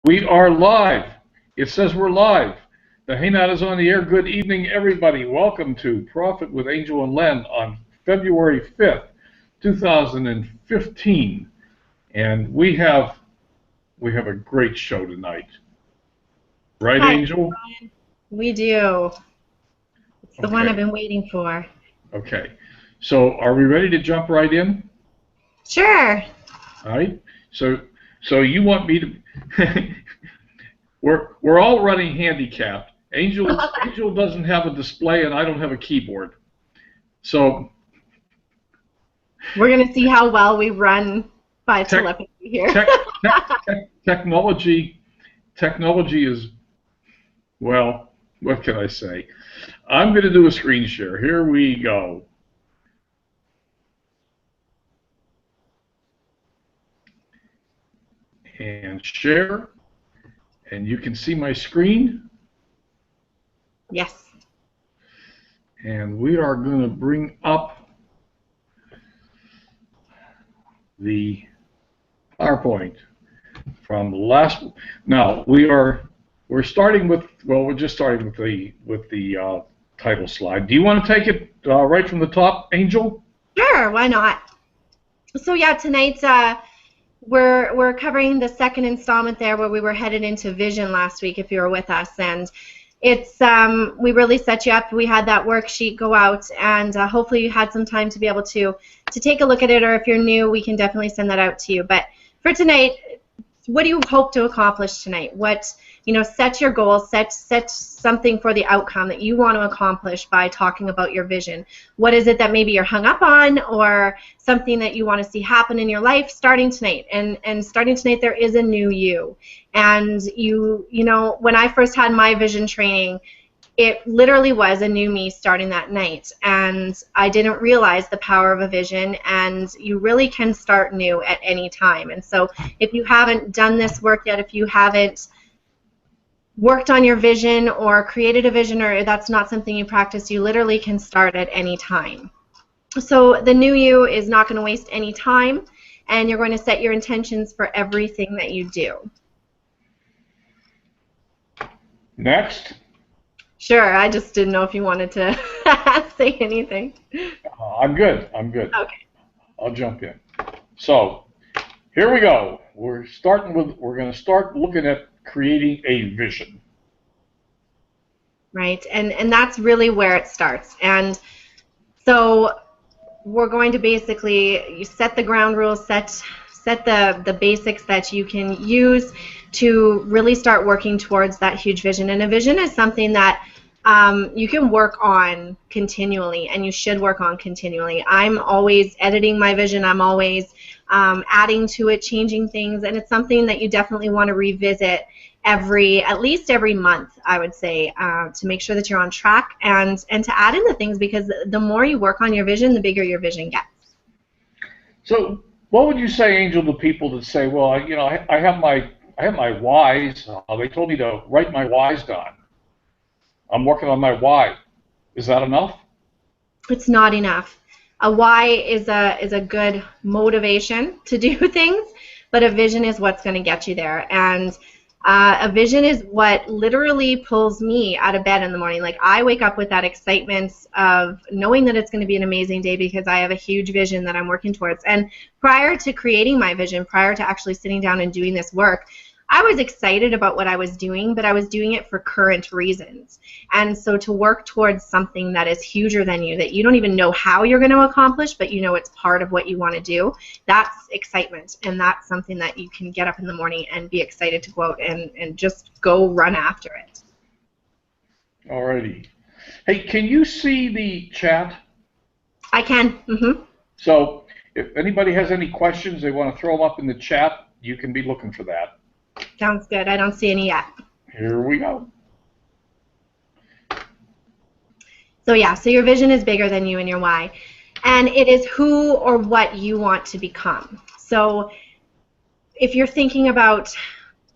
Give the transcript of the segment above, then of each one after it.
We are live. It says we're live. The Hangout is on the air. Good evening, everybody. Welcome to Profit with Angel and Len on February 5th, 2015. And we have a great show tonight. Right, Hi, Angel? Brian. We do. It's the one I've been waiting for. Okay. So are we ready to jump right in? Sure. All right. So you want me to? we're all running handicapped. Angel doesn't have a display, and I don't have a keyboard. So we're gonna see how well we run by telepathy here. Technology is, well, what can I say? I'm going to do a screen share. Here we go. And share, and you can see my screen. Yes. And we are going to bring up the PowerPoint from last. Now we're starting with, well, we're just starting with the title slide. Do you want to take it right from the top, Angel? Sure. Why not? So yeah, tonight's we're covering the second installment there, where we were headed into vision last week, if you were with us, and it's we really set you up. We had that worksheet go out, and hopefully you had some time to be able to take a look at it, or if you're new, we can definitely send that out to you. But for tonight, what do you hope to accomplish tonight? What, set your goals, set something for the outcome that you want to accomplish by talking about your vision. What is it that maybe you're hung up on, or something that you want to see happen in your life starting tonight? And starting tonight, there is a new you. And when I first had my vision training, it literally was a new me starting that night, and I didn't realize the power of a vision, and you really can start new at any time. And so if you haven't done this work yet, if you haven't worked on your vision or created a vision, or that's not something you practice, you literally can start at any time. So the new you is not going to waste any time, and you're going to set your intentions for everything that you do. Next. Sure, I just didn't know if you wanted to say anything. I'm good. Okay. I'll jump in. So here we go. We're going to start looking at creating a vision. Right, and that's really where it starts. And so we're going to basically set the ground rules, set the basics that you can use to really start working towards that huge vision. And a vision is something that you can work on continually, and you should work on continually. I'm always editing my vision. I'm always adding to it, changing things, and it's something that you definitely want to revisit at least every month, I would say, to make sure that you're on track and to add in the things, because the more you work on your vision, the bigger your vision gets. So what would you say, Angel, to people that say, well, I have my whys. They told me to write my whys down. I'm working on my why. Is that enough? It's not enough. A why is a good motivation to do things, but a vision is what's going to get you there. And a vision is what literally pulls me out of bed in the morning. Like, I wake up with that excitement of knowing that it's going to be an amazing day because I have a huge vision that I'm working towards. And prior to creating my vision, prior to actually sitting down and doing this work, I was excited about what I was doing, but I was doing it for current reasons. And so to work towards something that is huger than you, that you don't even know how you're going to accomplish, but you know it's part of what you want to do, that's excitement. And that's something that you can get up in the morning and be excited to go out and just go run after it. Alrighty. Hey, can you see the chat? I can. Mm-hmm. So if anybody has any questions, they want to throw them up in the chat, you can be looking for that. Sounds good. I don't see any yet. Here we go. So yeah, so your vision is bigger than you and your why. And it is who or what you want to become. So if you're thinking about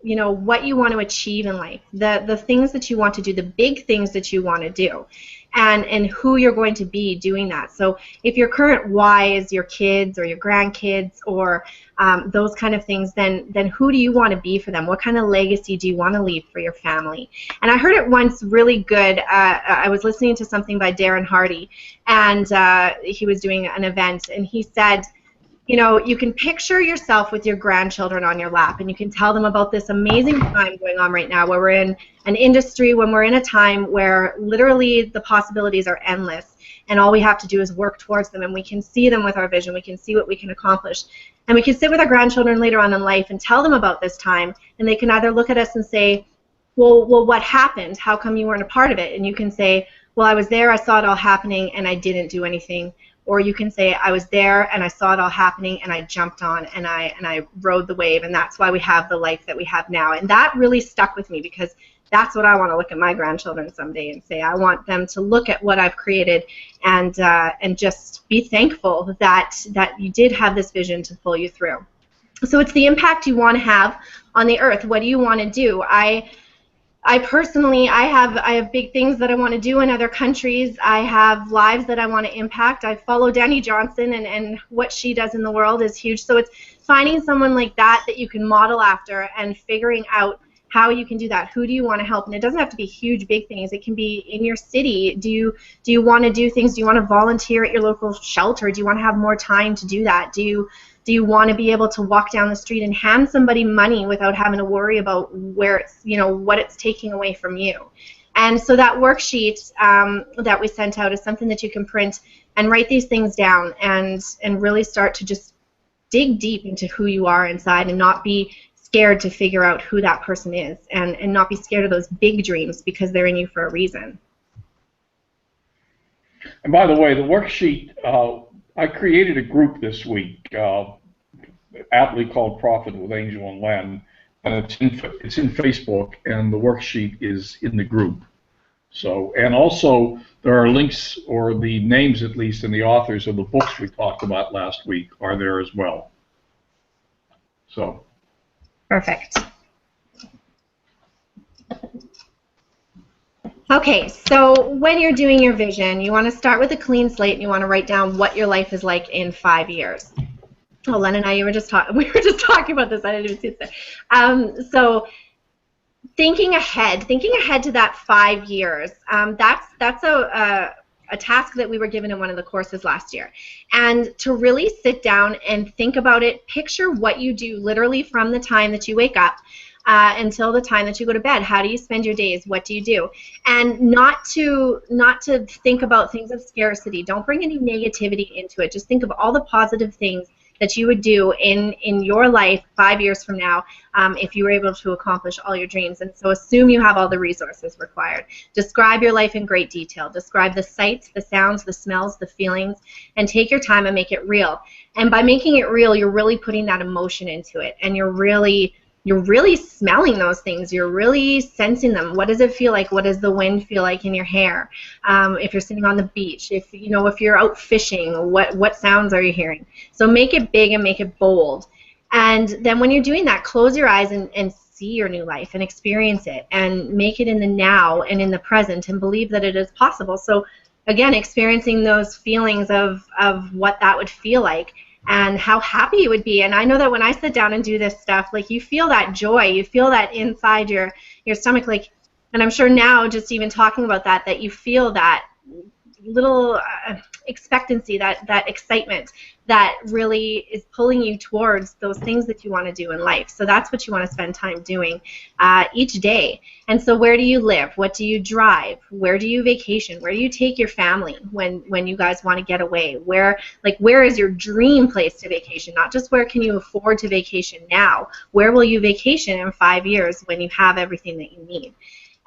you know, what you want to achieve in life, the things that you want to do, the big things that you want to do, and who you're going to be doing that. So if your current why is your kids or your grandkids or those kind of things, then who do you want to be for them? What kind of legacy do you want to leave for your family? And I heard it once really good. I was listening to something by Darren Hardy, and he was doing an event, and he said, you know, you can picture yourself with your grandchildren on your lap, and you can tell them about this amazing time going on right now where we're in an industry, when we're in a time where literally the possibilities are endless, and all we have to do is work towards them, and we can see them with our vision. We can see what we can accomplish. And we can sit with our grandchildren later on in life and tell them about this time, and they can either look at us and say, well, what happened? How come you weren't a part of it? And you can say, well, I was there, I saw it all happening, and I didn't do anything. Or you can say, I was there and I saw it all happening and I jumped on and I rode the wave, and that's why we have the life that we have now. And that really stuck with me, because that's what I want to look at my grandchildren someday and say. I want them to look at what I've created and just be thankful that you did have this vision to pull you through. So it's the impact you want to have on the earth. What do you want to do? I personally, I have big things that I want to do in other countries. I have lives that I want to impact. I follow Danny Johnson, and what she does in the world is huge. So it's finding someone like that you can model after and figuring out how you can do that. Who do you want to help? And it doesn't have to be huge, big things. It can be in your city. Do you want to do things? Do you want to volunteer at your local shelter? Do you want to have more time to do that? Do you want to be able to walk down the street and hand somebody money without having to worry about where it's, you know, what it's taking away from you? And so that worksheet that we sent out is something that you can print and write these things down and really start to just dig deep into who you are inside, and not be scared to figure out who that person is, and not be scared of those big dreams, because they're in you for a reason. And by the way, the worksheet, I created a group this week, aptly called Profit with Angel and Len, and it's in Facebook, and the worksheet is in the group. So, and also there are links, or the names at least, and the authors of the books we talked about last week are there as well. So. Perfect. Okay, so when you're doing your vision, you want to start with a clean slate, and you want to write down what your life is like in 5 years. Oh, Len and I, we were just talking about this. I didn't even see it there. So thinking ahead to that 5 years, that's a task that we were given in one of the courses last year. And to really sit down and think about it, picture what you do literally from the time that you wake up until the time that you go to bed. How do you spend your days? What do you do? And not to think about things of scarcity. Don't bring any negativity into it. Just think of all the positive things that you would do in your life 5 years from now if you were able to accomplish all your dreams. And so assume you have all the resources required. Describe your life in great detail. Describe the sights, the sounds, the smells, the feelings, and take your time and make it real. And by making it real, you're really putting that emotion into it, and you're really smelling those things. You're really sensing them. What does it feel like? What does the wind feel like in your hair? If you're sitting on the beach, if you're out fishing, what sounds are you hearing? So make it big and make it bold. And then when you're doing that, close your eyes and see your new life and experience it, and make it in the now and in the present, and believe that it is possible. So again, experiencing those feelings of what that would feel like, and how happy you would be. And I know that when I sit down and do this stuff, like, you feel that joy, you feel that inside your stomach, like, and I'm sure now just even talking about that you feel that little expectancy, that excitement that really is pulling you towards those things that you want to do in life. So that's what you want to spend time doing each day. And so where do you live? What do you drive? Where do you vacation? Where do you take your family when you guys want to get away? Where is your dream place to vacation? Not just where can you afford to vacation now. Where will you vacation in 5 years when you have everything that you need?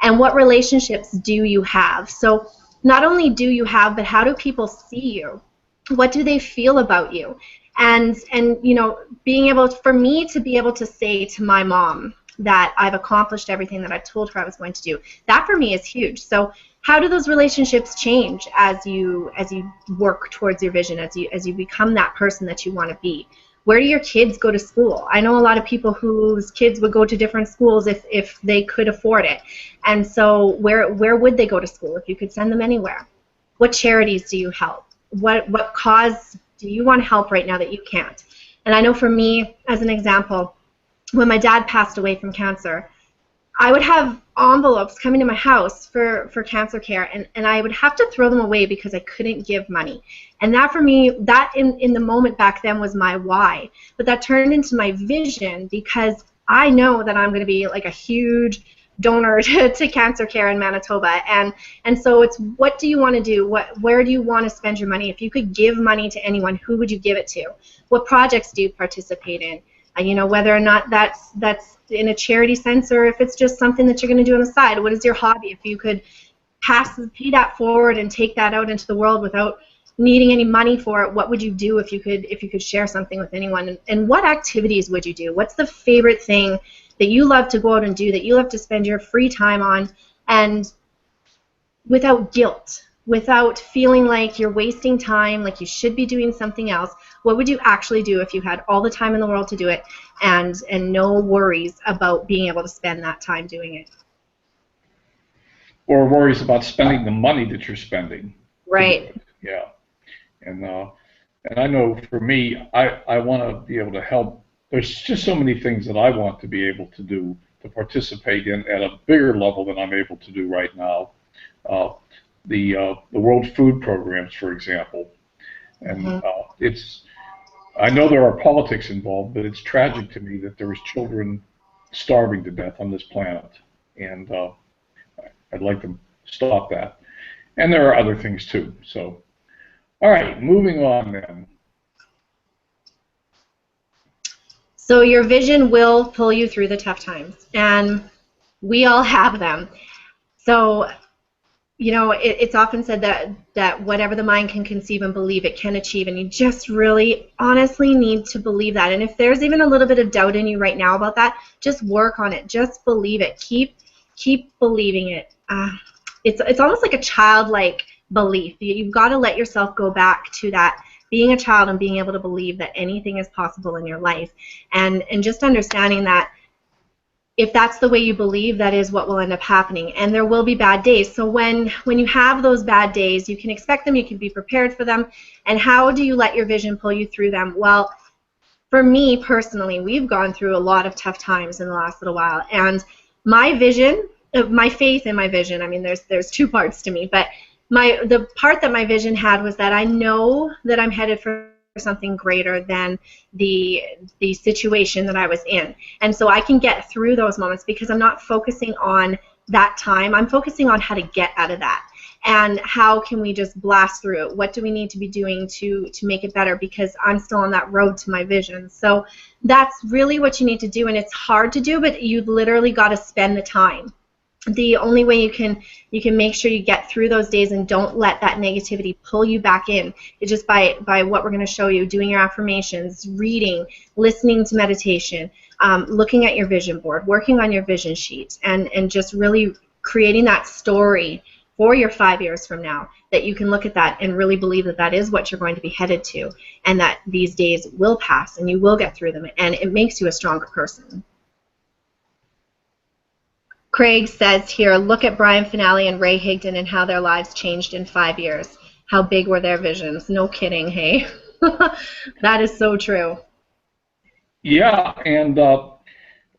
And what relationships do you have? So not only do you have, but how do people see you? What do they feel about you? And being able, for me to be able to say to my mom that I've accomplished everything that I told her I was going to do, that for me is huge. So how do those relationships change as you work towards your vision, as you become that person that you want to be? Where do your kids go to school? I know a lot of people whose kids would go to different schools if they could afford it. And so where would they go to school if you could send them anywhere? What charities do you help? What cause do you want to help right now that you can't? And I know for me, as an example, when my dad passed away from cancer, I would have envelopes coming to my house for cancer care, and I would have to throw them away because I couldn't give money. And that for me, that in the moment back then was my why. But that turned into my vision because I know that I'm going to be like a huge donor to cancer care in Manitoba. And so it's, what do you want to do? Where do you want to spend your money? If you could give money to anyone, who would you give it to? What projects do you participate in? You know, whether or not that's in a charity sense or if it's just something that you're going to do on the side. What is your hobby? If you could pay that forward and take that out into the world without needing any money for it, what would you do if you could share something with anyone? And what activities would you do? What's the favorite thing that you love to go out and do, that you love to spend your free time on, and without guilt, without feeling like you're wasting time, like you should be doing something else? What would you actually do if you had all the time in the world to do it and no worries about being able to spend that time doing it? Or worries about spending the money that you're spending. Right. Yeah. And I know for me, I want to be able to help. There's just so many things that I want to be able to do, to participate in at a bigger level than I'm able to do right now. The World Food Programs, for example. And I know there are politics involved, but it's tragic to me that there's children starving to death on this planet. And I'd like to stop that. And there are other things too. So, all right, moving on then. So your vision will pull you through the tough times, and we all have them. So, you know, it's often said that whatever the mind can conceive and believe, it can achieve, and you just really honestly need to believe that. And if there's even a little bit of doubt in you right now about that, just work on it. Just believe it. Keep believing it. It's almost like a childlike belief. You've got to let yourself go back to that, being a child and being able to believe that anything is possible in your life, and just understanding that if that's the way you believe, that is what will end up happening. And there will be bad days. So when you have those bad days, you can expect them, you can be prepared for them. And how do you let your vision pull you through them? Well, for me personally, we've gone through a lot of tough times in the last little while. And my vision, my faith in my vision, I mean, there's two parts to me, but the part that my vision had was that I know that I'm headed for something greater than the situation that I was in. And so I can get through those moments because I'm not focusing on that time. I'm focusing on how to get out of that. And how can we just blast through it? What do we need to be doing to make it better? Because I'm still on that road to my vision. So that's really what you need to do. And it's hard to do, but you've literally got to spend the time. The only way you can make sure you get through those days and don't let that negativity pull you back in is just by what we're going to show you, doing your affirmations, reading, listening to meditation, looking at your vision board, working on your vision sheet, and just really creating that story for your 5 years from now, that you can look at that and really believe that that is what you're going to be headed to, and that these days will pass and you will get through them, and it makes you a stronger person. Craig says here, look at Brian Finale and Ray Higdon and how their lives changed in 5 years. How big were their visions? No kidding, hey? That is so true. Yeah, and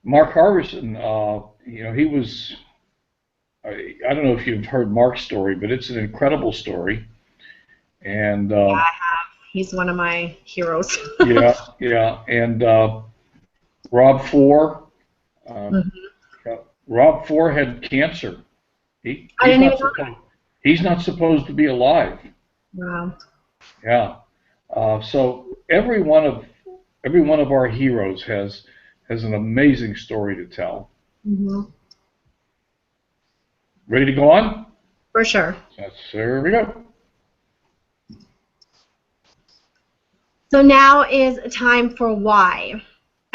Mark Harvison, you know, he was, I don't know if you've heard Mark's story, but it's an incredible story. And yeah, I have. He's one of my heroes. yeah, and Rob Four. Rob Four had cancer. He's not supposed to be alive. Wow. Yeah. So every one of our heroes has an amazing story to tell. Mm-hmm. Ready to go on? For sure. There we go. So now is time for why.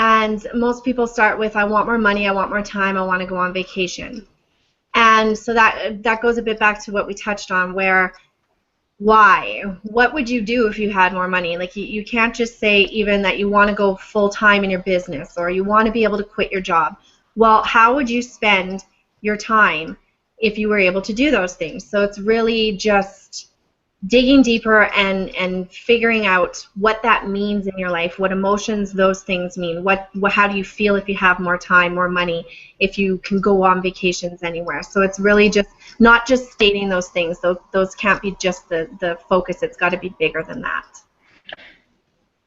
And most people start with, I want more money, I want more time, I want to go on vacation. And so that goes a bit back to what we touched on, where why? What would you do if you had more money? Like you can't just say even that you want to go full time in your business or you want to be able to quit your job. Well, how would you spend your time if you were able to do those things? So it's really just digging deeper and figuring out what that means in your life, what emotions those things mean, how do you feel if you have more time, more money, if you can go on vacations anywhere. So it's really just not just stating those things. Those can't be just the focus. It's got to be bigger than that.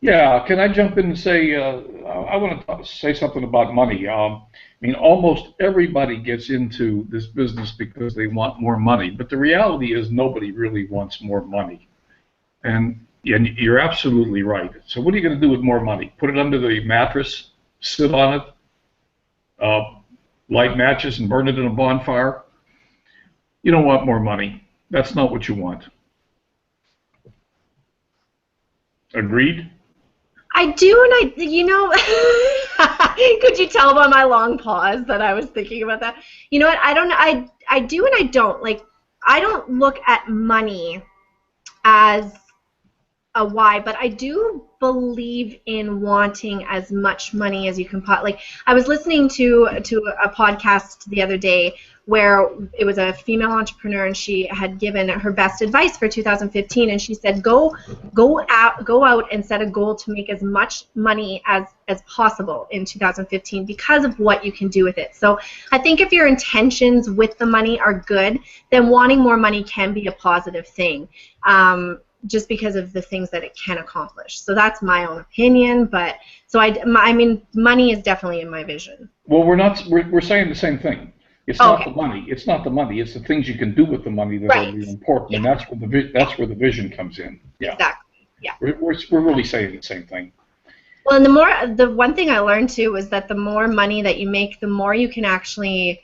Yeah, can I jump in and say, I want to say something about money. I mean, almost everybody gets into this business because they want more money, but the reality is nobody really wants more money. And you're absolutely right. So what are you going to do with more money? Put it under the mattress, sit on it, light matches and burn it in a bonfire? You don't want more money. That's not what you want. Agreed? I do, and could you tell by my long pause that I was thinking about that? You know what? I do and I don't. Like, I don't look at money as a why, but I do believe in wanting as much money as you can like I was listening to a podcast the other day where it was a female entrepreneur and she had given her best advice for 2015 and she said go out and set a goal to make as much money as possible in 2015 because of what you can do with it. So I think if your intentions with the money are good, then wanting more money can be a positive thing. Just because of the things that it can accomplish. So that's my own opinion, but so I mean, money is definitely in my vision. Well, we're saying the same thing. It's not the money. It's not the money. It's the things you can do with the money that are really important, yeah. And that's where the vision comes in. Yeah. Exactly. Yeah. We're really saying the same thing. Well, and the one thing I learned too was that the more money that you make, the more you can actually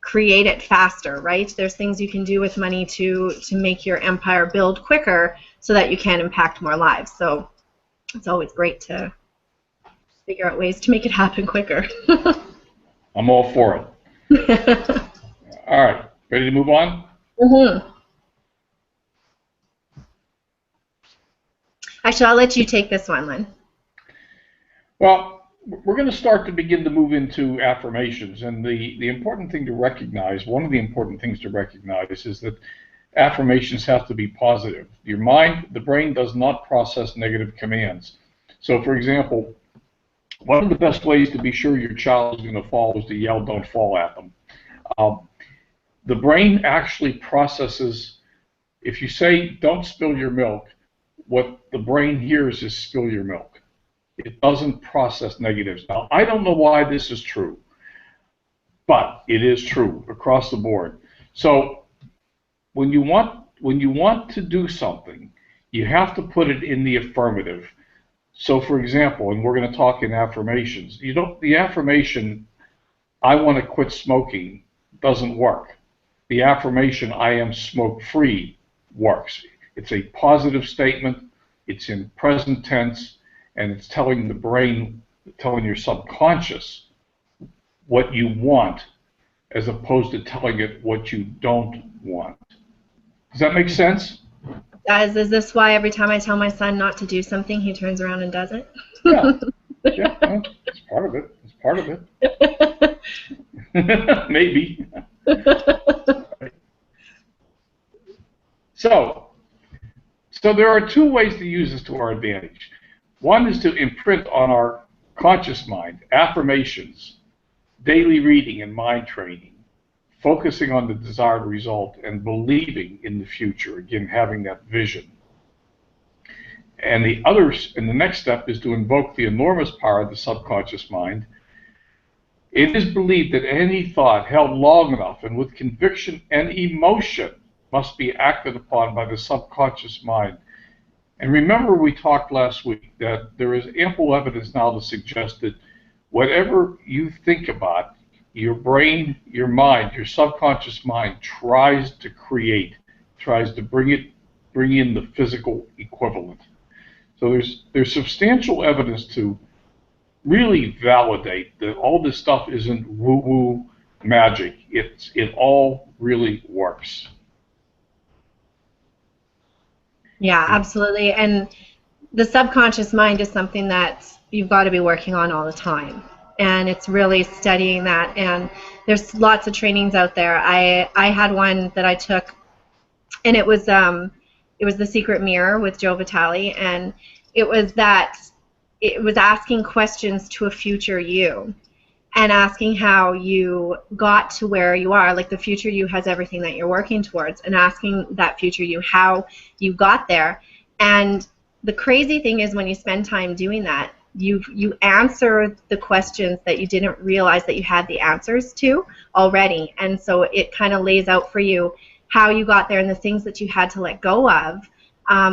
create it faster, right? There's things you can do with money to make your empire build quicker so that you can impact more lives. So it's always great to figure out ways to make it happen quicker. I'm all for it. All right, ready to move on? Mm-hmm. Actually, I'll let you take this one, Len. Well, we're going to begin to move into affirmations, and the important thing to recognize, one of the important things to recognize is that affirmations have to be positive. Your mind, the brain does not process negative commands. So, for example, one of the best ways to be sure your child is going to fall is to yell, "Don't fall" at them. The brain actually processes, if you say, "Don't spill your milk," what the brain hears is "spill your milk." It doesn't process negatives. Now, I don't know why this is true, but it is true across the board. So when you want to do something, you have to put it in the affirmative. So, for example, and we're going to talk in affirmations, the affirmation, "I want to quit smoking," doesn't work. The affirmation, "I am smoke-free," works. It's a positive statement. It's in present tense. And it's telling the brain, telling your subconscious what you want, as opposed to telling it what you don't want. Does that make sense? Guys, is this why every time I tell my son not to do something, he turns around and does it? Yeah, yeah, well, it's part of it. It's part of it. Maybe. So there are two ways to use this to our advantage. One is to imprint on our conscious mind affirmations, daily reading and mind training, focusing on the desired result and believing in the future, again, having that vision. And the next step is to invoke the enormous power of the subconscious mind. It is believed that any thought held long enough and with conviction and emotion must be acted upon by the subconscious mind. And remember, we talked last week that there is ample evidence now to suggest that whatever you think about, your brain, your mind, your subconscious mind tries to create, tries to bring in the physical equivalent. So there's substantial evidence to really validate that all this stuff isn't woo-woo magic. It all really works. Yeah, absolutely. And the subconscious mind is something that you've got to be working on all the time. And it's really studying that. And there's lots of trainings out there. I had one that I took, and it was The Secret Mirror with Joe Vitale, and it was that it was asking questions to a future you, and asking how you got to where you are. Like, the future you has everything that you're working towards, and asking that future you how you got there. And the crazy thing is, when you spend time doing that, you answer the questions that you didn't realize that you had the answers to already. And so it kind of lays out for you how you got there, and the things that you had to let go of,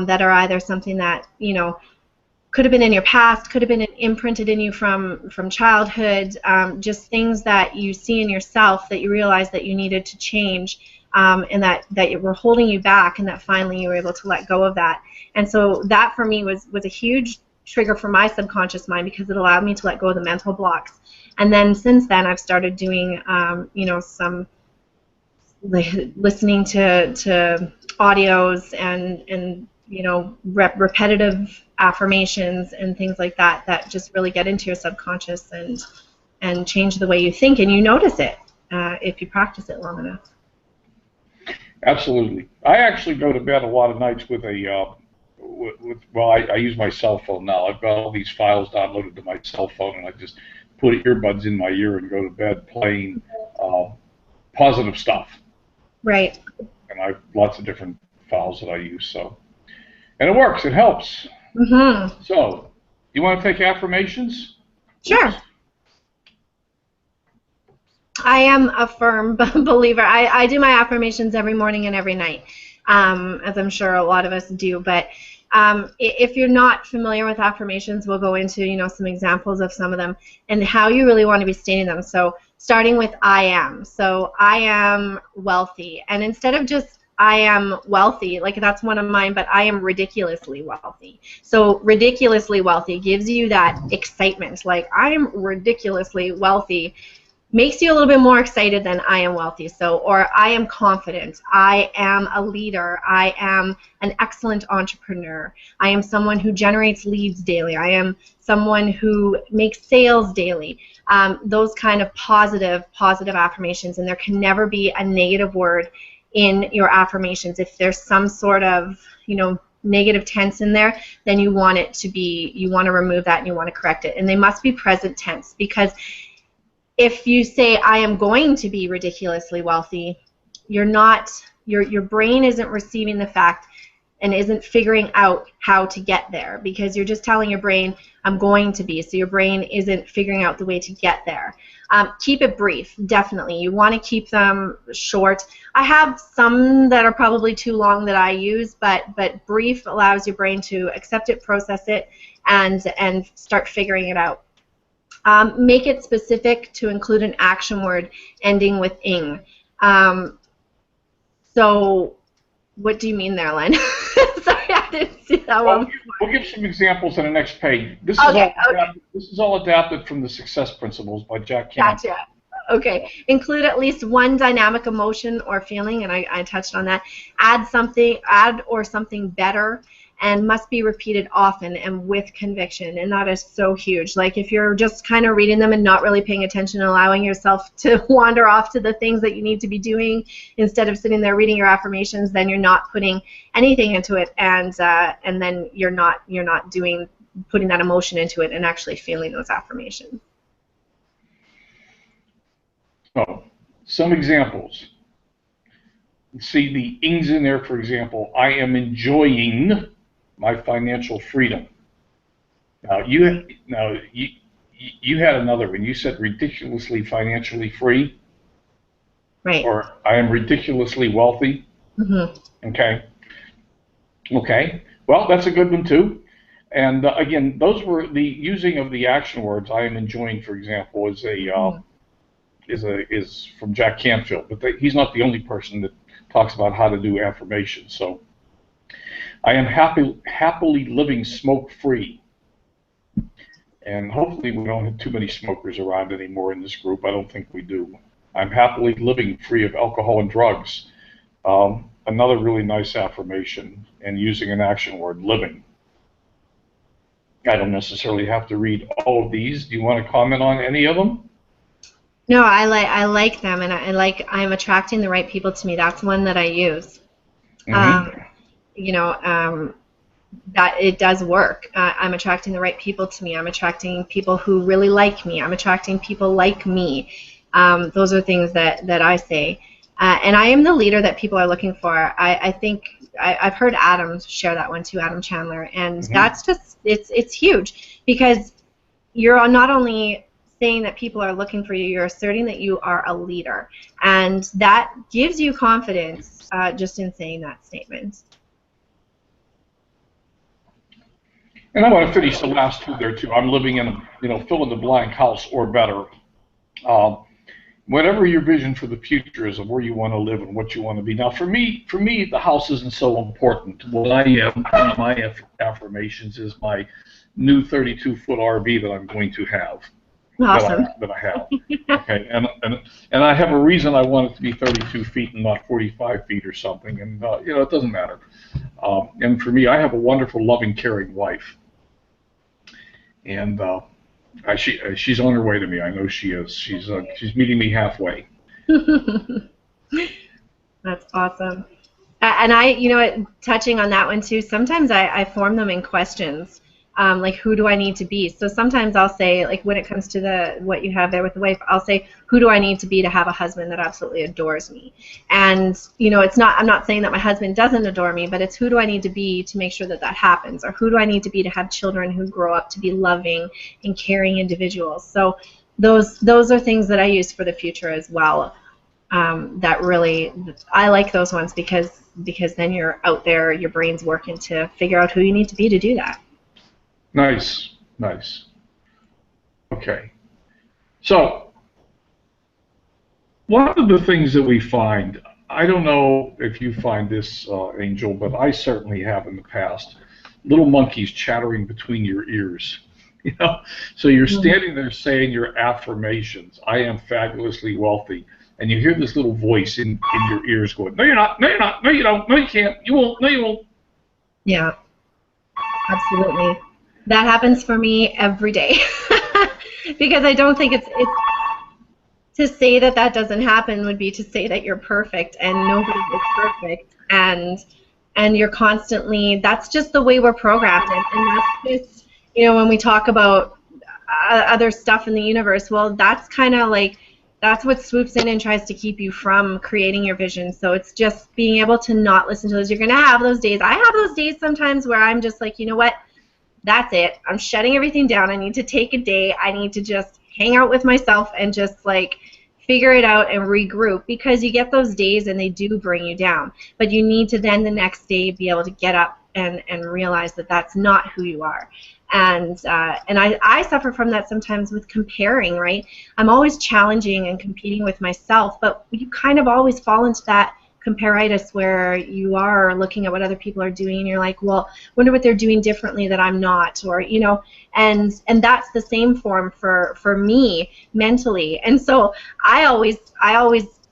that are either something that, you know, could have been in your past, could have been imprinted in you from childhood, just things that you see in yourself that you realize that you needed to change, and that were holding you back, and that finally you were able to let go of that. And so that for me was a huge trigger for my subconscious mind, because it allowed me to let go of the mental blocks. And then since then I've started doing, you know, some listening to audios, and you know, repetitive affirmations and things like that, that just really get into your subconscious and change the way you think, and you notice it if you practice it long enough. Absolutely. I actually go to bed a lot of nights with a well, I use my cell phone now. I've got all these files downloaded to my cell phone, and I just put earbuds in my ear and go to bed playing positive stuff. Right. And I have lots of different files that I use, so. And it works. It helps. Mm-hmm. So, you want to take affirmations? Sure. I am a firm believer. I do my affirmations every morning and every night, as I'm sure a lot of us do. But if you're not familiar with affirmations, we'll go into, you know, some examples of some of them and how you really want to be stating them. So starting with I am. So I am wealthy. And instead of just I am wealthy, like that's one of mine, but I am ridiculously wealthy. So ridiculously wealthy gives you that excitement. Like, I am ridiculously wealthy makes you a little bit more excited than I am wealthy. So, or I am confident, I am a leader, I am an excellent entrepreneur, I am someone who generates leads daily, I am someone who makes sales daily. Those kind of positive affirmations, and there can never be a negative word in your affirmations. If there's some sort of, you know, negative tense in there, then you want it to be, you want to remove that and you want to correct it. And they must be present tense, because if you say I am going to be ridiculously wealthy, you're not, your brain isn't receiving the fact and isn't figuring out how to get there, because you're just telling your brain I'm going to be, so your brain isn't figuring out the way to get there. Keep it brief, definitely. You want to keep them short. I have some that are probably too long that I use, but brief allows your brain to accept it, process it, and start figuring it out. Make it specific to include an action word ending with ing. So what do you mean there, Len? Sorry, I didn't see that one. We'll give some examples on the next page. This is all adapted from the Success Principles by Jack Canfield. Gotcha. Okay. Include at least one dynamic emotion or feeling, and I touched on that. Add or something better, and must be repeated often and with conviction, and that is so huge. Like, if you're just kind of reading them and not really paying attention, allowing yourself to wander off to the things that you need to be doing instead of sitting there reading your affirmations, then you're not putting anything into it, and then you're not putting that emotion into it and actually feeling those affirmations. So, some examples. See the ings in there, for example. I am enjoying my financial freedom. Now you had another one. You said ridiculously financially free. Right. Or I am ridiculously wealthy. Mm-hmm. Okay. Okay. Well, that's a good one too. And again, those were the using of the action words. I am enjoying, for example, is from Jack Canfield, but he's not the only person that talks about how to do affirmations. So, I am happily living smoke-free. And hopefully we don't have too many smokers around anymore in this group. I don't think we do. I'm happily living free of alcohol and drugs. I another really nice affirmation, and using an action word, living. I don't necessarily have to read all of these. Do you want to comment on any of them? No, I like them, and I'm attracting the right people to me. That's one that I use. Mm-hmm. You know, that it does work. I'm attracting the right people to me. I'm attracting people who really like me. I'm attracting people like me. Those are things that I say. And I am the leader that people are looking for. I think I've heard Adam share that one too, Adam Chandler, and that's just it's huge, because you're not only saying that people are looking for you, you're asserting that you are a leader, and that gives you confidence just in saying that statement. And I want to finish the last two there too. I'm living in, fill in the blank house or better. Whatever your vision for the future is of where you want to live and what you want to be. Now, for me, the house isn't so important. What I am, one of my affirmations is my new 32-foot RV that I'm going to have. Awesome. That I have. Okay, and I have a reason I want it to be 32 feet and not 45 feet or something. And it doesn't matter. And for me, I have a wonderful, loving, caring wife. And she's on her way to me. I know she is. She's meeting me halfway. That's awesome. And touching on that one too, sometimes I form them in questions, like, who do I need to be? So sometimes I'll say, like, when it comes to what you have there with the wife, I'll say, who do I need to be to have a husband that absolutely adores me? And I'm not saying that my husband doesn't adore me, but it's who do I need to be to make sure that happens, or who do I need to be to have children who grow up to be loving and caring individuals? So those are things that I use for the future as well. That really, I like those ones because then you're out there, your brain's working to figure out who you need to be to do that. Nice. Okay. So, one of the things that we find, I don't know if you find this, Angel, but I certainly have in the past, little monkeys chattering between your ears. So you're standing there saying your affirmations, I am fabulously wealthy, and you hear this little voice in your ears going, no, you're not, no, you're not, no, you don't, no, you can't, you won't, no, you won't. Yeah, absolutely. That happens for me every day. Because I don't think it's to say that doesn't happen would be to say that you're perfect, and nobody is perfect, and you're constantly, that's just the way we're programmed, and that's just, when we talk about other stuff in the universe, well, that's kind of like, that's what swoops in and tries to keep you from creating your vision. So it's just being able to not listen to those. You're going to have those days. I have those days sometimes where I'm just like, you know what? That's it. I'm shutting everything down. I need to take a day. I need to just hang out with myself and just like figure it out and regroup, because you get those days and they do bring you down. But you need to then the next day be able to get up and realize that that's not who you are. And I suffer from that sometimes with comparing, right? I'm always challenging and competing with myself, but you kind of always fall into that comparitis where you are looking at what other people are doing and you're like, well, wonder what they're doing differently that I'm not, or and that's the same form for me mentally. And so I always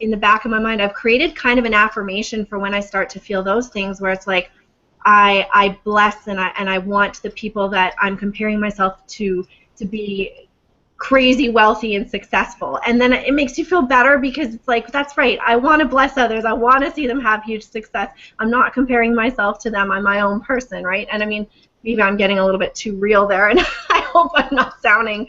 in the back of my mind, I've created kind of an affirmation for when I start to feel those things where it's like, I bless and I want the people that I'm comparing myself to be crazy wealthy and successful, and then it makes you feel better because it's like, that's right, I want to bless others, I want to see them have huge success. I'm not comparing myself to them, I'm my own person, right? And I mean, maybe I'm getting a little bit too real there, and I hope I'm not sounding,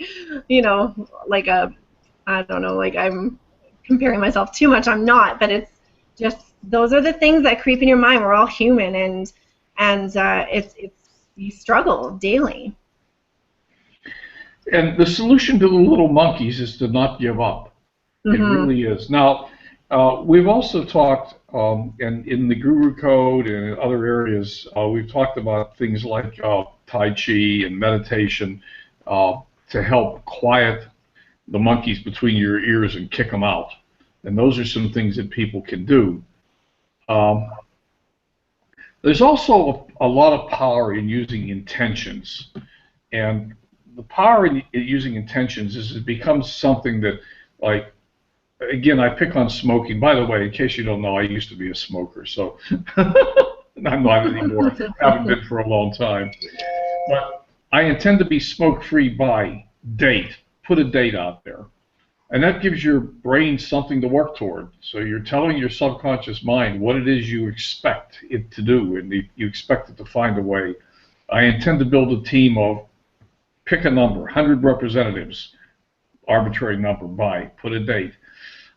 like I don't know, like I'm comparing myself too much. I'm not, but it's just, those are the things that creep in your mind. We're all human, and it's you struggle daily. And the solution to the little monkeys is to not give up. It really is. Now, we've also talked, and in the Guru Code and in other areas, we've talked about things like Tai Chi and meditation to help quiet the monkeys between your ears and kick them out. And those are some things that people can do. There's also a lot of power in using intentions. And the power in using intentions is it becomes something that, like, again, I pick on smoking. By the way, in case you don't know, I used to be a smoker, so I'm not anymore. Haven't been for a long time. But I intend to be smoke-free by date. Put a date out there. And that gives your brain something to work toward. So you're telling your subconscious mind what it is you expect it to do, and you expect it to find a way. I intend to build a team of, pick a number, 100 representatives, arbitrary number, by, put a date.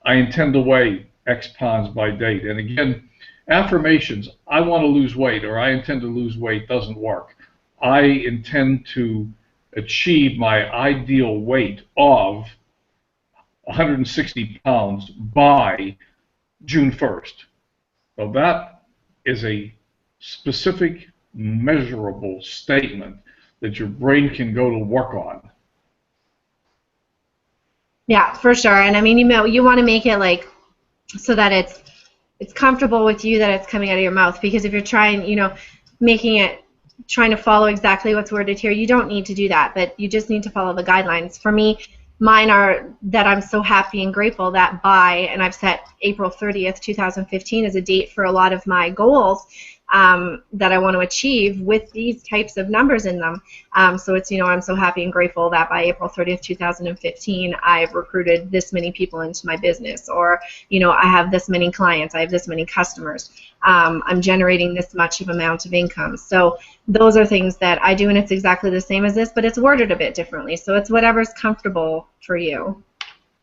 I intend to weigh X pounds by date. And again, affirmations, I want to lose weight, or I intend to lose weight, doesn't work. I intend to achieve my ideal weight of 160 pounds by June 1st. So that is a specific, measurable statement that your brain can go to work on. Yeah, for sure. And I mean, you want to make it like so that it's comfortable with you that it's coming out of your mouth. Because if you're trying, making it trying to follow exactly what's worded here, you don't need to do that. But you just need to follow the guidelines. For me, mine are that I'm so happy and grateful that and I've set April 30th, 2015 as a date for a lot of my goals that I want to achieve with these types of numbers in them. So it's, I'm so happy and grateful that by April 30th, 2015, I've recruited this many people into my business, or, I have this many clients, I have this many customers, I'm generating this much of amount of income. So those are things that I do, and it's exactly the same as this, but it's worded a bit differently. So it's whatever's comfortable for you.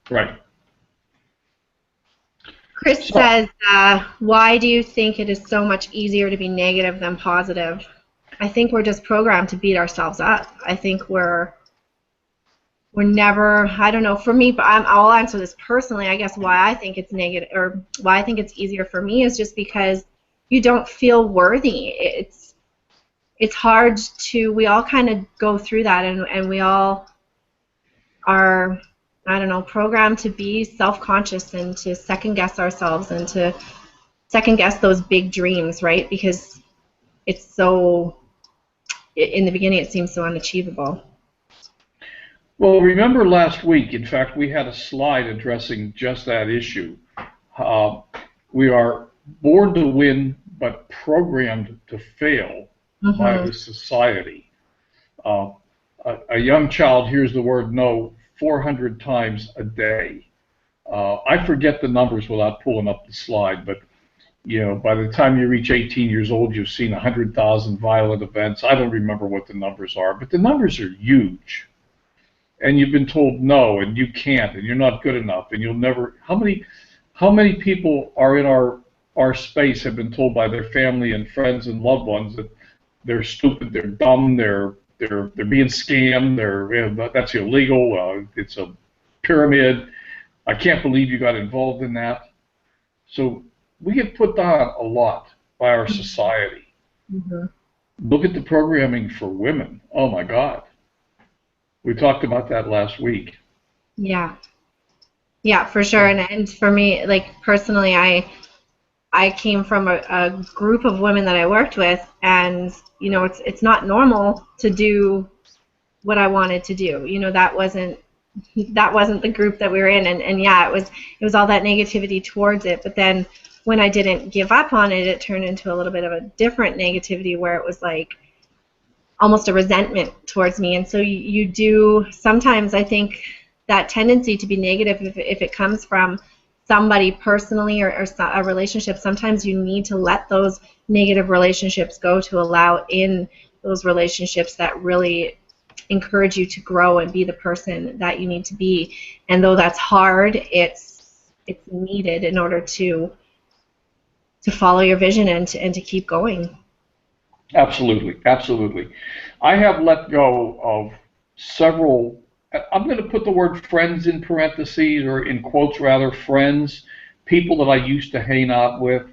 Right. Chris says, why do you think it is so much easier to be negative than positive? I think we're just programmed to beat ourselves up. I think we're never, I don't know, for me, but I'll answer this personally. I guess why I think it's negative, or why I think it's easier for me, is just because you don't feel worthy. It's hard to, we all kind of go through that, and we all are, I don't know, programmed to be self-conscious and to second-guess ourselves and to second-guess those big dreams, right? Because it's so, in the beginning, it seems so unachievable. Well, remember last week, in fact, we had a slide addressing just that issue. We are born to win, but programmed to fail by the society. A young child hears the word no 400 times a day. I forget the numbers without pulling up the slide, but by the time you reach 18 years old, you've seen 100,000 violent events. I don't remember what the numbers are, but the numbers are huge. And you've been told no, and you can't, and you're not good enough, and you'll never. How many people are in our space have been told by their family and friends and loved ones that they're stupid, they're dumb, they're being scammed, that's illegal, it's a pyramid, I can't believe you got involved in that. So we get put down a lot by our society. Look at the programming for women. Oh my God. We talked about that last week. Yeah, for sure. And for me, like personally, I came from a group of women that I worked with, and it's not normal to do what I wanted to do. That wasn't the group that we were in, and yeah, it was all that negativity towards it. But then when I didn't give up on it, it turned into a little bit of a different negativity where it was like almost a resentment towards me. And so you do sometimes, I think, that tendency to be negative, if it comes from somebody personally or a relationship, sometimes you need to let those negative relationships go to allow in those relationships that really encourage you to grow and be the person that you need to be. And though that's hard, it's needed in order to follow your vision and to keep going. Absolutely, absolutely. I have let go of several, I'm going to put the word friends in parentheses, or in quotes rather, friends, people that I used to hang out with,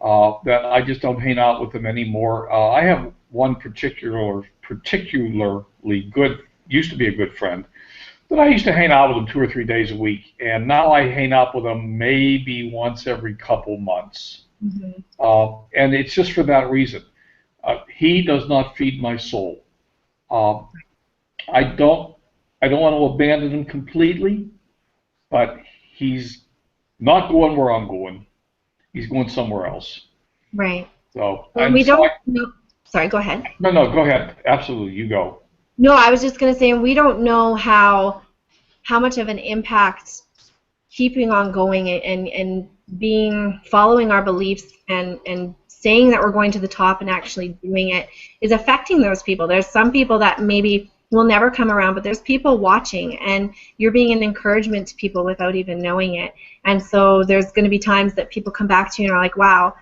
that I just don't hang out with them anymore. I have one particularly good, used to be a good friend, that I used to hang out with him 2 or 3 days a week, and now I hang out with him maybe once every couple months. And it's just for that reason. He does not feed my soul. I don't want to abandon him completely, but he's not going where I'm going. He's going somewhere else. Right. So, and we don't know. Sorry, go ahead. No, go ahead. Absolutely, you go. No, I was just going to say, we don't know how much of an impact keeping on going and following our beliefs and saying that we're going to the top and actually doing it is affecting those people. There's some people that maybe will never come around, but there's people watching, and you're being an encouragement to people without even knowing it. And so there's going to be times that people come back to you and are like, wow,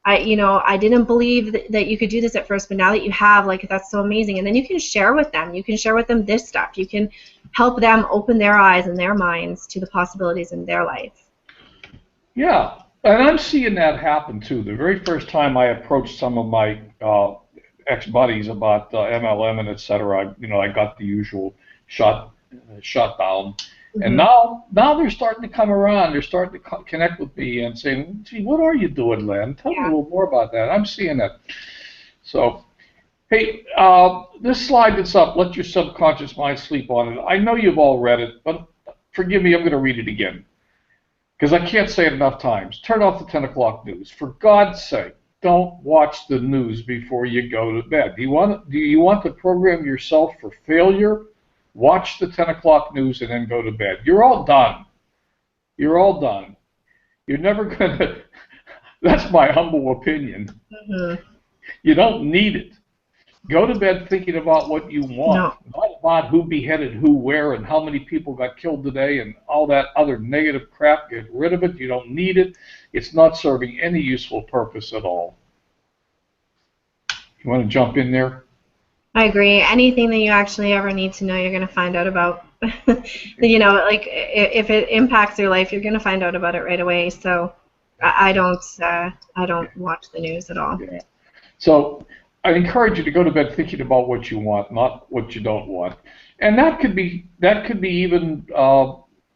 I didn't believe that you could do this at first, but now that you have, like, that's so amazing. And then you can share with them. You can share with them this stuff. You can help them open their eyes and their minds to the possibilities in their life. Yeah, and I'm seeing that happen too. The very first time I approached some of my ex-buddies about MLM and etc., I got the usual shut down. Mm-hmm. And now they're starting to come around. They're starting to connect with me and saying, "Gee, what are you doing, Len? Tell me a little more about that." I'm seeing that. So, hey, this slide that's up, let your subconscious mind sleep on it. I know you've all read it, but forgive me, I'm going to read it again because I can't say it enough times. Turn off the 10 o'clock news. For God's sake, don't watch the news before you go to bed. Do you want to program yourself for failure? Watch the 10 o'clock news and then go to bed. You're all done. You're all done. You're never going to... That's my humble opinion. Mm-hmm. You don't need it. Go to bed thinking about what you want, not about who beheaded who, where, and how many people got killed today and all that other negative crap. Get rid of it. You don't need it. It's not serving any useful purpose at all. You want to jump in there? I agree. Anything that you actually ever need to know, you're going to find out about. Like if it impacts your life, you're going to find out about it right away. So I don't watch the news at all. Yeah. So I encourage you to go to bed thinking about what you want, not what you don't want. And that could be even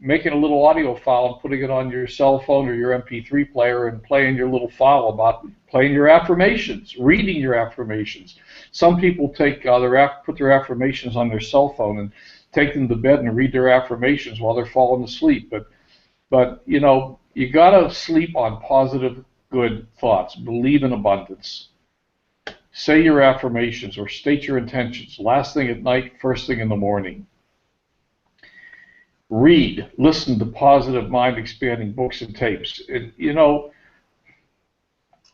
making a little audio file and putting it on your cell phone or your MP3 player and playing your little file about playing your affirmations, reading your affirmations. Some people take put their affirmations on their cell phone and take them to bed and read their affirmations while they're falling asleep. But you gotta sleep on positive, good thoughts. Believe in abundance. Say your affirmations or state your intentions. Last thing at night, first thing in the morning. Read, listen to positive, mind-expanding books and tapes. And,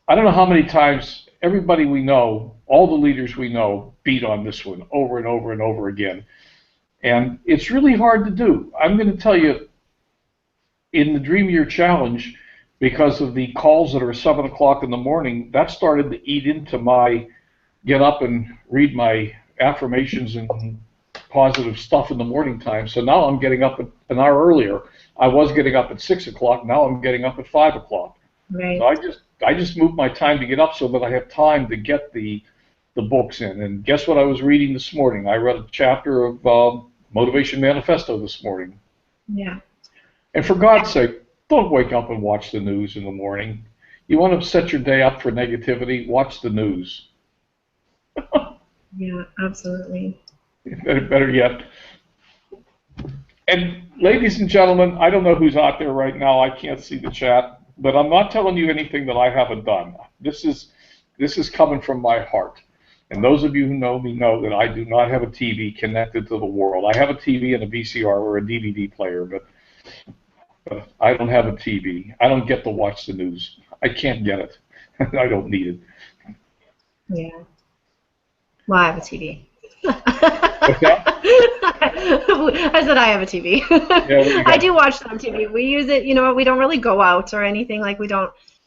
I don't know how many times everybody we know, all the leaders we know, beat on this one over and over and over again. And it's really hard to do. I'm going to tell you, in the Dream Year Challenge, because of the calls that are 7 o'clock in the morning, that started to eat into my get up and read my affirmations and positive stuff in the morning time. So now I'm getting up an hour earlier. I was getting up at 6 o'clock. Now I'm getting up at 5 o'clock. Right. So I just moved my time to get up so that I have time to get the books in. And guess what I was reading this morning? I read a chapter of Motivation Manifesto this morning. Yeah. And for God's sake, don't wake up and watch the news in the morning. You want to set your day up for negativity? Watch the news. Yeah, absolutely. Better yet. And ladies and gentlemen, I don't know who's out there right now. I can't see the chat, but I'm not telling you anything that I haven't done. This is coming from my heart. And those of you who know me know that I do not have a TV connected to the world. I have a TV and a VCR or a DVD player, but I don't have a TV. I don't get to watch the news. I can't get it. I don't need it. Yeah. Well, I have a TV. What's that? I said I have a TV. Yeah, I do watch some TV. We use it, we don't really go out or anything.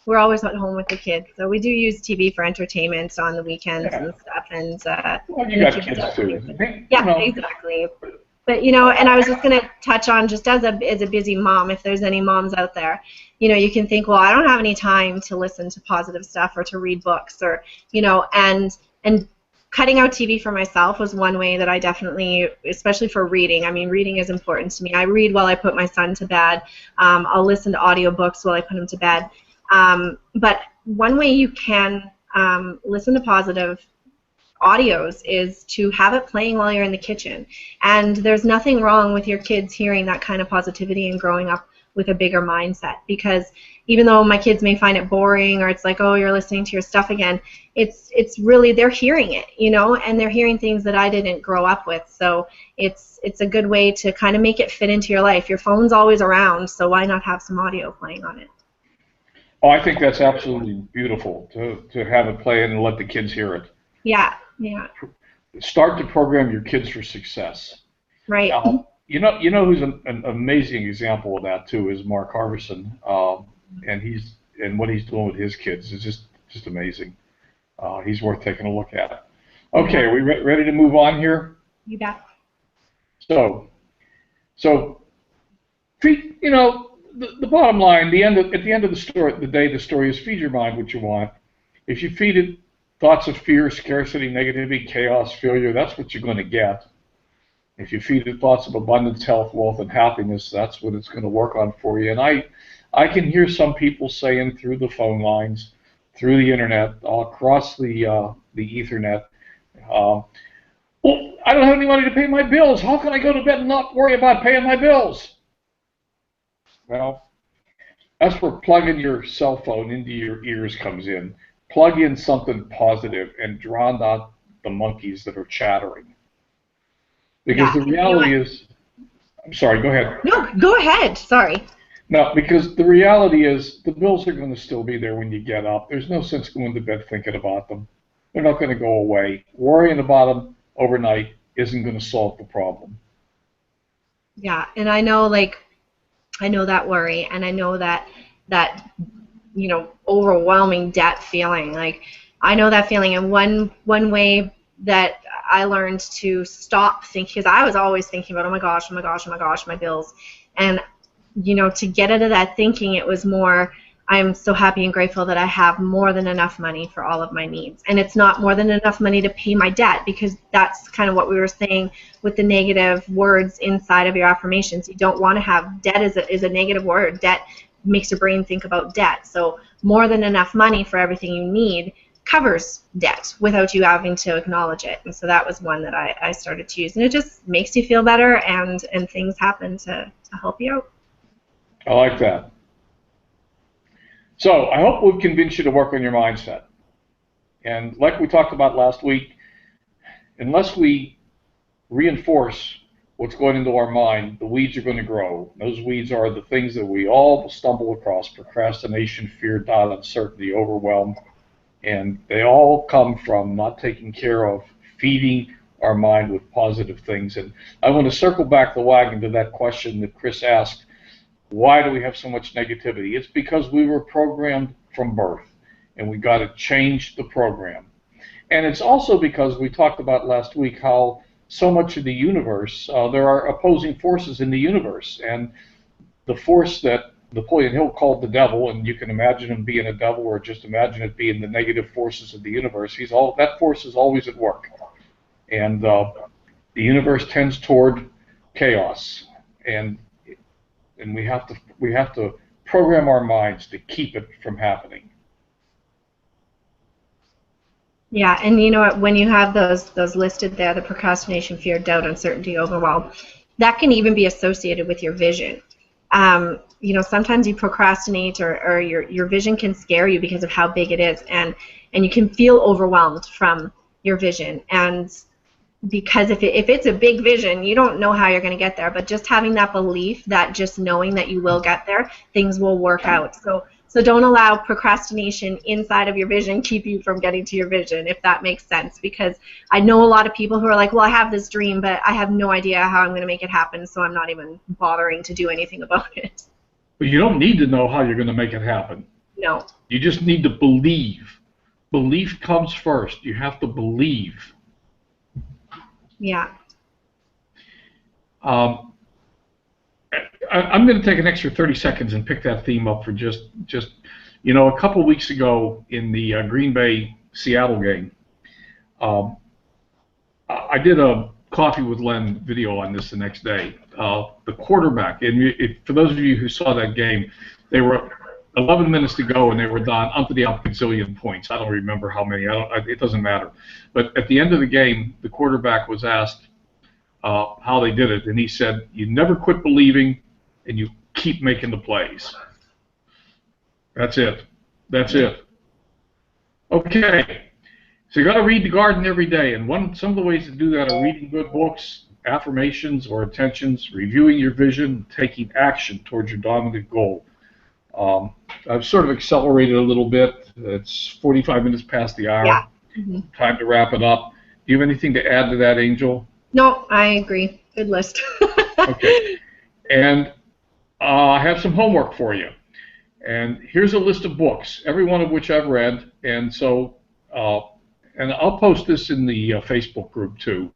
We're always at home with the kids. So we do use TV for entertainment on the weekends and stuff. And well, you got kids too. Yeah, exactly. But, and I was just going to touch on, just as a busy mom, if there's any moms out there, you can think, well, I don't have any time to listen to positive stuff or to read books or, and cutting out TV for myself was one way that I definitely, especially for reading. I mean, reading is important to me. I read while I put my son to bed. I'll listen to audiobooks while I put him to bed. But one way you can listen to positive audios is to have it playing while you're in the kitchen. And there's nothing wrong with your kids hearing that kind of positivity and growing up with a bigger mindset. Because even though my kids may find it boring, or it's like, oh, you're listening to your stuff again, it's really, they're hearing it, you know, and they're hearing things that I didn't grow up with. So it's a good way to kind of make it fit into your life. Your phone's always around, so why not have some audio playing on it? Oh, I think that's absolutely beautiful to have it play and let the kids hear it. Yeah, yeah. Start to program your kids for success. Right. You know who's an amazing example of that too is Mark Harvison, and what he's doing with his kids is just amazing. He's worth taking a look at. Okay, are we ready to move on here? You bet. So, you know, the bottom line, at the end of the day, the story is feed your mind what you want. If you feed it thoughts of fear, scarcity, negativity, chaos, failure, that's what you're going to get. If you feed it thoughts of abundance, health, wealth, and happiness, that's what it's going to work on for you. And I can hear some people saying through the phone lines, through the internet, all across the Ethernet, well, I don't have any money to pay my bills. How can I go to bed and not worry about paying my bills? Well, that's where plugging your cell phone into your ears comes in. Plug in something positive and drown out the monkeys that are chattering. Because the reality is, I'm sorry, go ahead. No, go ahead. Sorry. No, because the reality is the bills are going to still be there when you get up. There's no sense going to bed thinking about them. They're not going to go away. Worrying about them overnight isn't going to solve the problem. Yeah, and I know that worry, and I know that you know, overwhelming debt feeling. Like, I know that feeling, and one way that I learned to stop thinking, because I was always thinking about, oh my gosh, my bills, and you know, to get out of that thinking, it was more, I'm so happy and grateful that I have more than enough money for all of my needs. And it's not more than enough money to pay my debt, because that's kind of what we were saying with the negative words inside of your affirmations. You don't want to have debt is a negative word. Debt makes your brain think about debt. So more than enough money for everything you need covers debt without you having to acknowledge it. And so that was one that I started to use. And it just makes you feel better, and things happen to help you out. I like that. So I hope we've convinced you to work on your mindset. And like we talked about last week, unless we reinforce what's going into our mind, the weeds are going to grow. Those weeds are the things that we all stumble across: procrastination, fear, doubt, uncertainty, overwhelm. And they all come from not taking care of feeding our mind with positive things. And I want to circle back the wagon to that question that Chris asked. Why do we have so much negativity? It's because we were programmed from birth, and we got to change the program. And it's also because we talked about last week how so much of the universe, there are opposing forces in the universe, and the force that Napoleon Hill called the devil, and you can imagine him being a devil, or just imagine it being the negative forces of the universe. That force is always at work, and the universe tends toward chaos, and we have to program our minds to keep it from happening. Yeah, and you know what? When you have those listed there, the procrastination, fear, doubt, uncertainty, overwhelm, that can even be associated with your vision. You know, sometimes you procrastinate, or your vision can scare you because of how big it is, and you can feel overwhelmed from your vision. And because if it's a big vision, you don't know how you're going to get there, but just having that belief, that just knowing that you will get there, things will work out. So don't allow procrastination inside of your vision keep you from getting to your vision, if that makes sense, because I know a lot of people who are like, well, I have this dream, but I have no idea how I'm going to make it happen, so I'm not even bothering to do anything about it. But you don't need to know how you're going to make it happen. No. You just need to believe. Belief comes first. You have to believe. Yeah. I'm going to take an extra 30 seconds and pick that theme up for just you know, a couple weeks ago in the Green Bay-Seattle game, I did a Coffee with Len video on this the next day. The quarterback, and for those of you who saw that game, they were 11 minutes to go, and they were down up to the gazillion points. I don't remember how many. It doesn't matter. But at the end of the game, the quarterback was asked how they did it, and he said, "You never quit believing, and you keep making the plays. That's it. That's it. Okay. So you got to read the garden every day, and some of the ways to do that are reading good books, affirmations or intentions, reviewing your vision, taking action towards your dominant goal. I've sort of accelerated a little bit. It's 45 minutes past the hour. Yeah. Mm-hmm. Time to wrap it up. Do you have anything to add to that, Angel? No, I agree. Good list. Okay. And I have some homework for you. And here's a list of books, every one of which I've read. And so, and I'll post this in the Facebook group too.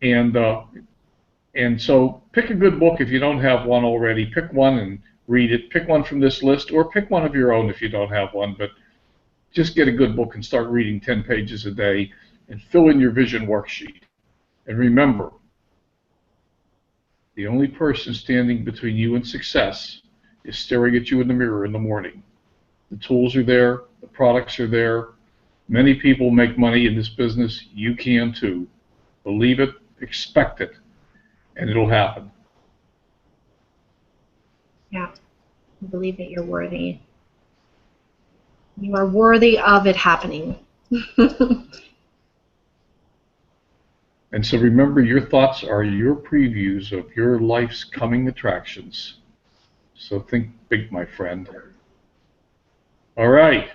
And so pick a good book if you don't have one already. Pick one and read it. Pick one from this list, or pick one of your own if you don't have one. But just get a good book and start reading 10 pages a day and fill in your vision worksheet. And remember, the only person standing between you and success is staring at you in the mirror in the morning. The tools are there. The products are there. Many people make money in this business. You can too. Believe it, expect it, and it'll happen. Yeah. I believe that you're worthy. You are worthy of it happening. And so remember, your thoughts are your previews of your life's coming attractions. So think big, my friend. All right.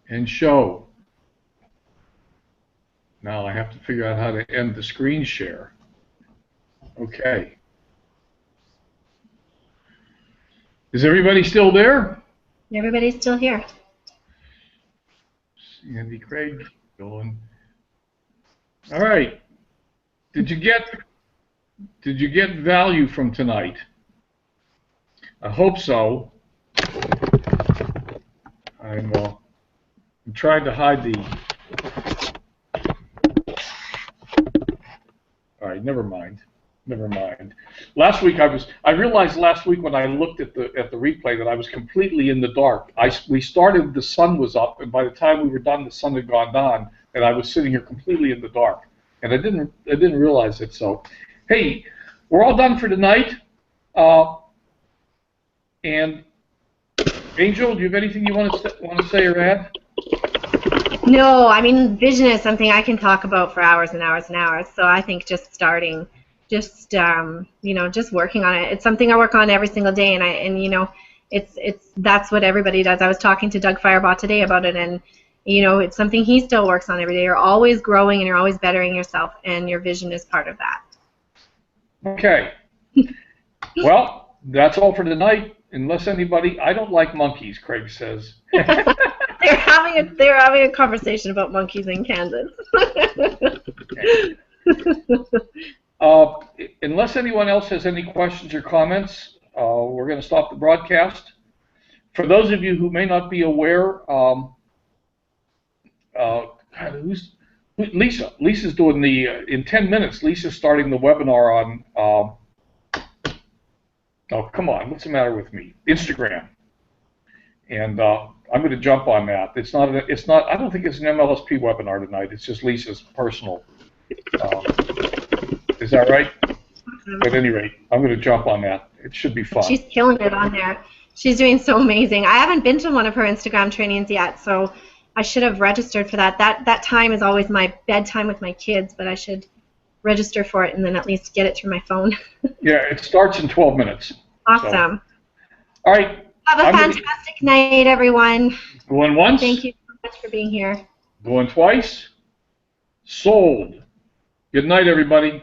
And show. Now I have to figure out how to end the screen share. Okay. Is everybody still there? Everybody's still here. Andy Craig going. All right. Did you get value from tonight? I hope so. I'm trying to hide the. All right, never mind. Never mind. Last week I realized last week when I looked at the replay that I was completely in the dark. We started, the sun was up, and by the time we were done, the sun had gone down, and I was sitting here completely in the dark, and I didn't realize it. So, hey, we're all done for tonight. And Angel, do you have anything you want to say or add? No, I mean, vision is something I can talk about for hours and hours and hours. So I think just starting. Just just working on it. It's something I work on every single day, and that's what everybody does. I was talking to Doug Firebaugh today about it, and it's something he still works on every day. You're always growing and you're always bettering yourself, and your vision is part of that. Okay. Well, that's all for tonight. Unless anybody, I don't like monkeys, Craig says. They're having a conversation about monkeys in Kansas. Okay. Unless anyone else has any questions or comments, we're going to stop the broadcast. For those of you who may not be aware, Lisa? Lisa's doing in 10 minutes, Lisa's starting the webinar on, oh, come on, what's the matter with me? Instagram. And I'm going to jump on that. It's not, I don't think it's an MLSP webinar tonight. It's just Lisa's personal. Is that right? At any rate, I'm going to jump on that. It should be fun. She's killing it on there. She's doing so amazing. I haven't been to one of her Instagram trainings yet, so I should have registered for that. That time is always my bedtime with my kids, but I should register for it and then at least get it through my phone. Yeah, it starts in 12 minutes. Awesome. So. All right. Have a fantastic night, everyone. Going once. Thank you so much for being here. Going twice. Sold. Good night, everybody.